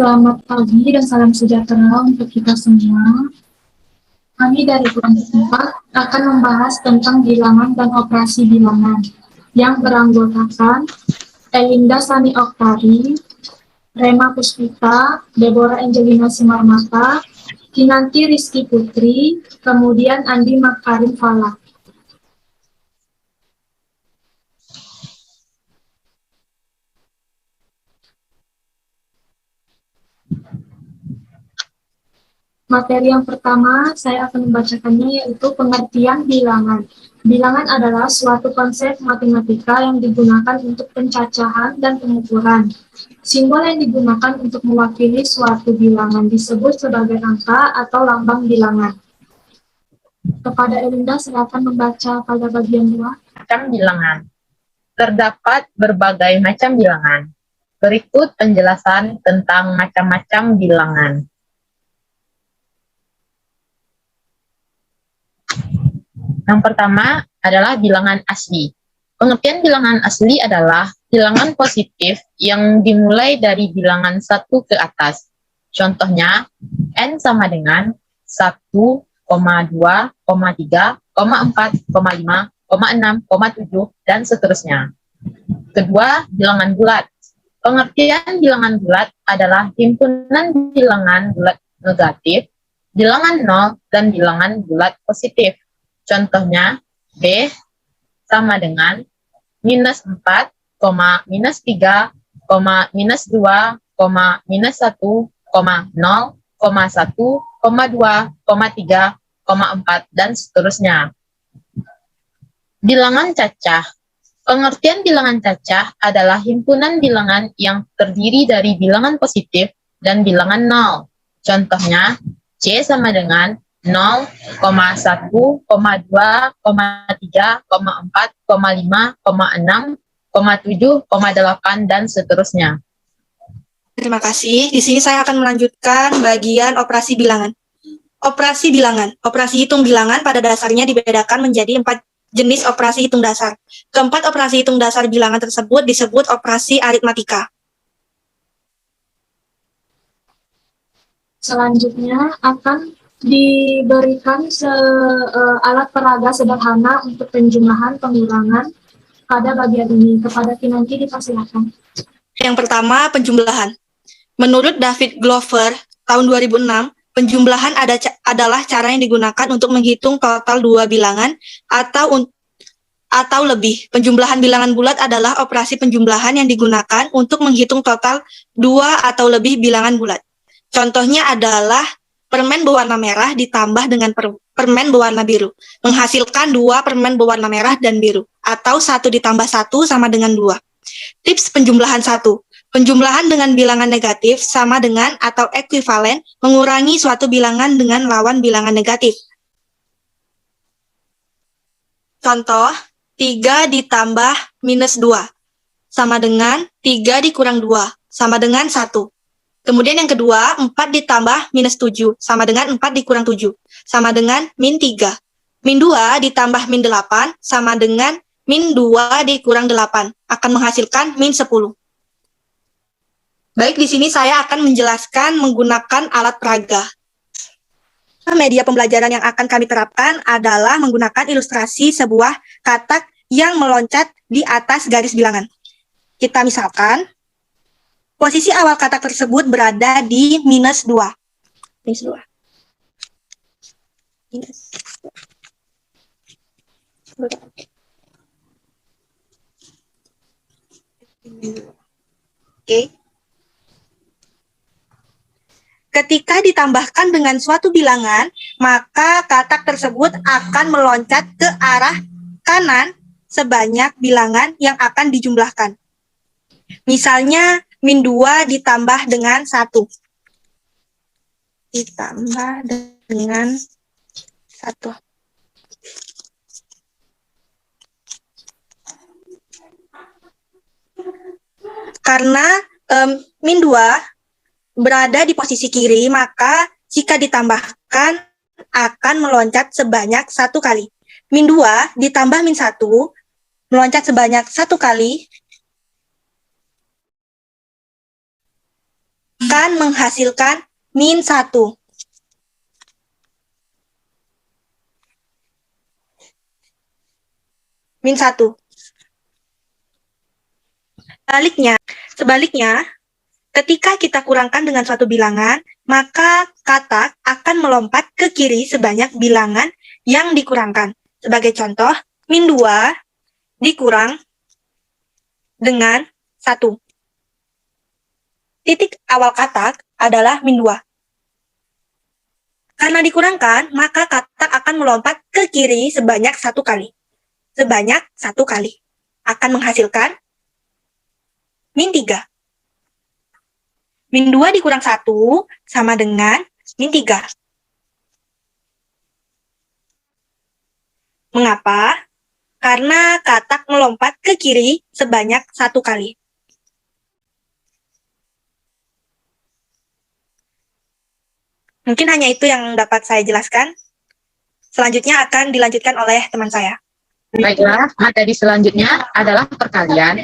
Selamat pagi dan salam sejahtera untuk kita semua. Kami dari kelompok 4 akan membahas tentang bilangan dan operasi bilangan yang beranggotakan Elinda Sani Oktari, Rema Puspita, Deborah Angelina Simarmata, Kinanti Rizky Putri, kemudian Andi Makarim Falak. Materi yang pertama saya akan membacakannya yaitu pengertian bilangan. Bilangan adalah suatu konsep matematika yang digunakan untuk pencacahan dan pengukuran. Simbol yang digunakan untuk mewakili suatu bilangan disebut sebagai angka atau lambang bilangan. Kepada Elinda, silakan membaca pada bagian 2. Macam bilangan. Terdapat berbagai macam bilangan. Berikut penjelasan tentang macam-macam bilangan. Yang pertama adalah bilangan asli. Pengertian bilangan asli adalah bilangan positif yang dimulai dari bilangan 1 ke atas. Contohnya, N sama dengan 1, 2, 3, 4, 5, 6, 7, dan seterusnya. Kedua, bilangan bulat. Pengertian bilangan bulat adalah himpunan bilangan bulat negatif, bilangan 0, dan bilangan bulat positif. Contohnya, B sama dengan minus 4, minus 3, minus 2, minus 1, 0, 1, 2, 3, 4, dan seterusnya. Bilangan cacah. Pengertian bilangan cacah adalah himpunan bilangan yang terdiri dari bilangan positif dan bilangan 0. Contohnya, C sama dengan 0, 1, 2, 3, 4, 5, 6, 7, 8, dan seterusnya. Terima kasih. Di sini saya akan melanjutkan bagian operasi bilangan. Operasi bilangan. Operasi hitung bilangan pada dasarnya dibedakan menjadi 4 jenis operasi hitung dasar. Keempat operasi hitung dasar bilangan tersebut disebut operasi aritmatika. Selanjutnya akan diberikan alat peraga sederhana untuk penjumlahan pengurangan pada bagian ini. Kepada Kinanti dipersilakan. Yang pertama, penjumlahan. Menurut David Glover, tahun 2006, penjumlahan adalah cara yang digunakan untuk menghitung total 2 bilangan atau lebih. Penjumlahan bilangan bulat adalah operasi penjumlahan yang digunakan untuk menghitung total 2 atau lebih bilangan bulat. Contohnya adalah permen berwarna merah ditambah dengan permen berwarna biru, menghasilkan 2 permen berwarna merah dan biru, atau 1 ditambah 1 sama dengan 2. Tips penjumlahan 1. Penjumlahan dengan bilangan negatif sama dengan atau ekuivalen mengurangi suatu bilangan dengan lawan bilangan negatif. Contoh, 3 ditambah minus 2 sama dengan 3 dikurang 2 sama dengan 1. Kemudian yang kedua, 4 ditambah minus 7 sama dengan 4 dikurang 7 sama dengan min 3. Min 2 ditambah min 8 sama dengan min 2 dikurang 8 akan menghasilkan min 10. Baik, di sini saya akan menjelaskan menggunakan alat peraga. Media pembelajaran yang akan kami terapkan adalah menggunakan ilustrasi sebuah katak yang meloncat di atas garis bilangan. Kita misalkan, posisi awal katak tersebut berada di minus 2. Minus 2. Minus 2. Oke. Ketika ditambahkan dengan suatu bilangan, maka katak tersebut akan meloncat ke arah kanan sebanyak bilangan yang akan dijumlahkan. Misalnya, min 2 ditambah dengan 1. Ditambah dengan 1. Karena min 2 berada di posisi kiri, maka jika ditambahkan akan meloncat sebanyak 1 kali. Min 2 ditambah min 1 meloncat sebanyak 1 kali. akan menghasilkan min 1. Min 1. Sebaliknya, ketika kita kurangkan dengan suatu bilangan, maka katak akan melompat ke kiri sebanyak bilangan yang dikurangkan. Sebagai contoh, min 2 dikurang dengan 1. Titik awal katak adalah min 2. Karena dikurangkan, maka katak akan melompat ke kiri sebanyak 1 kali. Sebanyak 1 kali. Akan menghasilkan min 3. Min 2 dikurang 1 sama dengan min 3. Mengapa? Karena katak melompat ke kiri sebanyak 1 kali. Mungkin hanya itu yang dapat saya jelaskan. Selanjutnya akan dilanjutkan oleh teman saya. Baiklah, materi selanjutnya adalah perkalian.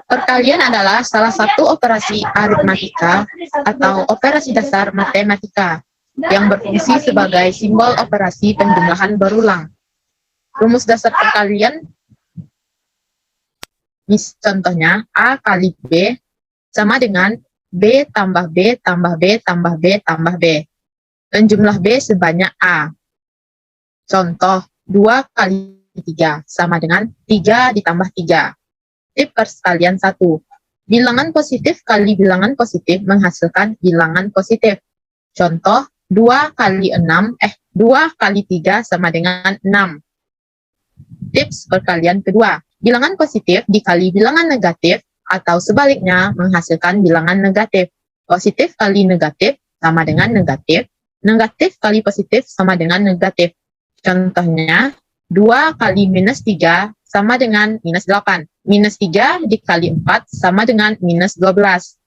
Perkalian adalah salah satu operasi aritmatika atau operasi dasar matematika yang berfungsi sebagai simbol operasi penjumlahan berulang. Rumus dasar perkalian, contohnya A kali B sama dengan B tambah B tambah B tambah B tambah B. Dan jumlah B sebanyak A. Contoh, 2 kali 3 sama dengan 3 ditambah 3. Tip perkalian 1. Bilangan positif kali bilangan positif menghasilkan bilangan positif. Contoh, 2 kali 3 sama dengan 6. Tips perkalian kedua. Bilangan positif dikali bilangan negatif atau sebaliknya menghasilkan bilangan negatif. Positif kali negatif sama dengan negatif. Negatif kali positif sama dengan negatif. Contohnya, 2 kali minus 3 sama dengan minus 8. Minus 3 dikali 4 sama dengan minus 12.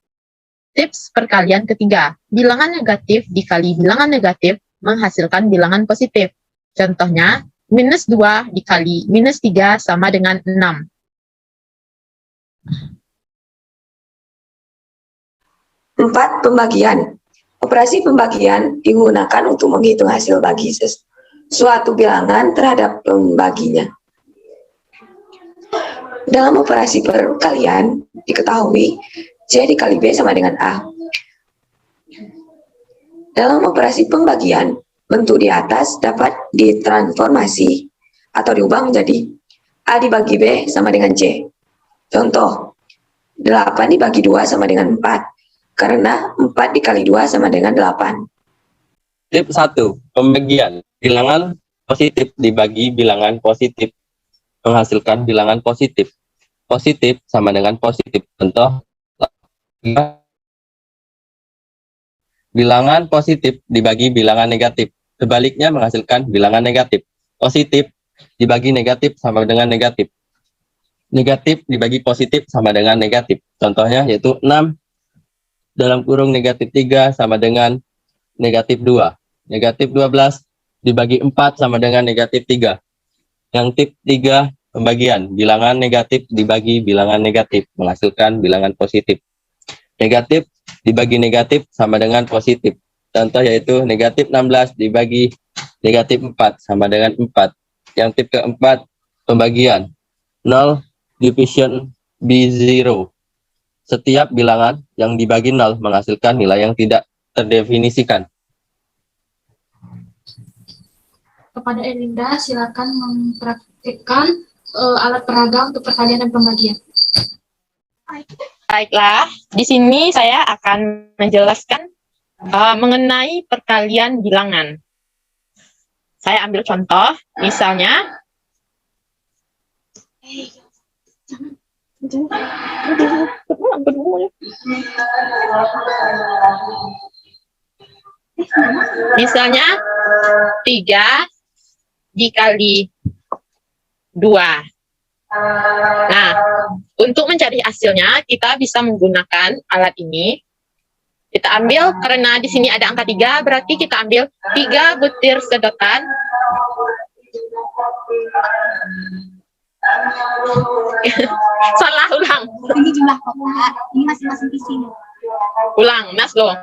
Tips perkalian ketiga. Bilangan negatif dikali bilangan negatif menghasilkan bilangan positif. Contohnya, minus 2 dikali minus 3 sama dengan 6. Empat, pembagian. Operasi pembagian digunakan untuk menghitung hasil bagi suatu bilangan terhadap pembaginya. Dalam operasi perkalian, diketahui C dikali B sama dengan A. Dalam operasi pembagian, bentuk di atas dapat ditransformasi atau diubah menjadi A dibagi B sama dengan C. Contoh, 8 dibagi 2 sama dengan 4, karena 4 dikali 2 sama dengan 8. Tip 1. Pembagian. Bilangan positif dibagi bilangan positif menghasilkan bilangan positif. Positif sama dengan positif. Contoh, bilangan positif dibagi bilangan negatif. Sebaliknya menghasilkan bilangan negatif. Positif dibagi negatif sama dengan negatif. Negatif dibagi positif sama dengan negatif. Contohnya yaitu 6 dalam kurung negatif 3 sama dengan negatif 2. Negatif 12 dibagi 4 sama dengan negatif 3. Yang tip 3, pembagian. Bilangan negatif dibagi bilangan negatif menghasilkan bilangan positif. Negatif dibagi negatif sama dengan positif. Contoh yaitu negatif 16 dibagi negatif 4 sama dengan 4. Yang tip keempat, pembagian. 0 division B0. Setiap bilangan yang dibagi 0 menghasilkan nilai yang tidak terdefinisikan. Kepada Elinda, silakan mempraktikkan alat peraga untuk perkalian dan pembagian. Baiklah, di sini saya akan menjelaskan mengenai perkalian bilangan. Saya ambil contoh, misalnya misalnya 3 dikali 2. Nah, untuk mencari hasilnya, kita bisa menggunakan alat ini. Kita ambil, karena di sini ada angka 3, berarti kita ambil 3 butir sedotan. Salah ulang. Ini jumlah kotak, ini masing-masing isinya. Ulang, Mas Long.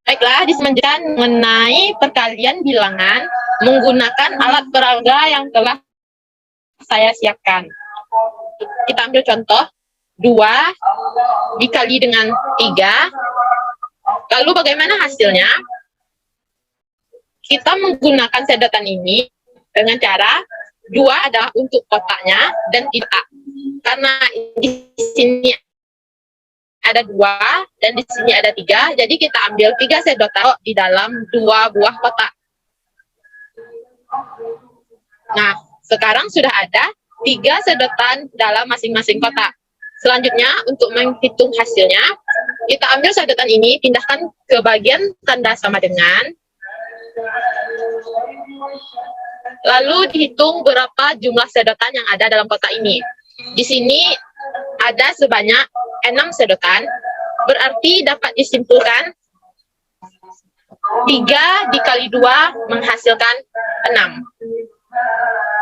Baiklah, diselanjutkan mengenai perkalian bilangan menggunakan alat peraga yang telah saya siapkan. Kita ambil contoh, 2 dikali dengan 3. Lalu bagaimana hasilnya? Kita menggunakan sedotan ini dengan cara 2 adalah untuk kotaknya dan tidak. Karena di sini ada 2 dan di sini ada 3, jadi kita ambil 3 sedotan di dalam 2 buah kotak. Nah, sekarang sudah ada 3 sedotan dalam masing-masing kotak. Selanjutnya, untuk menghitung hasilnya, kita ambil sedotan ini, pindahkan ke bagian tanda sama dengan, lalu dihitung berapa jumlah sedotan yang ada dalam kotak ini. Di sini ada sebanyak 6 sedotan, berarti dapat disimpulkan 3 dikali 2 menghasilkan 6.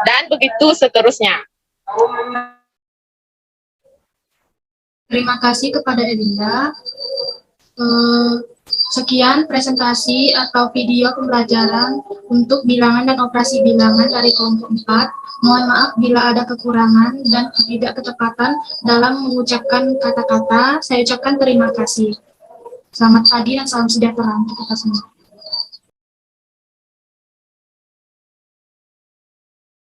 Dan begitu seterusnya. Terima kasih kepada Elinda. Sekian presentasi atau video pembelajaran untuk bilangan dan operasi bilangan dari kelompok 4. Mohon maaf bila ada kekurangan dan tidak ketepatan dalam mengucapkan kata-kata. Saya ucapkan terima kasih. Selamat pagi dan salam sejahtera untuk kita semua.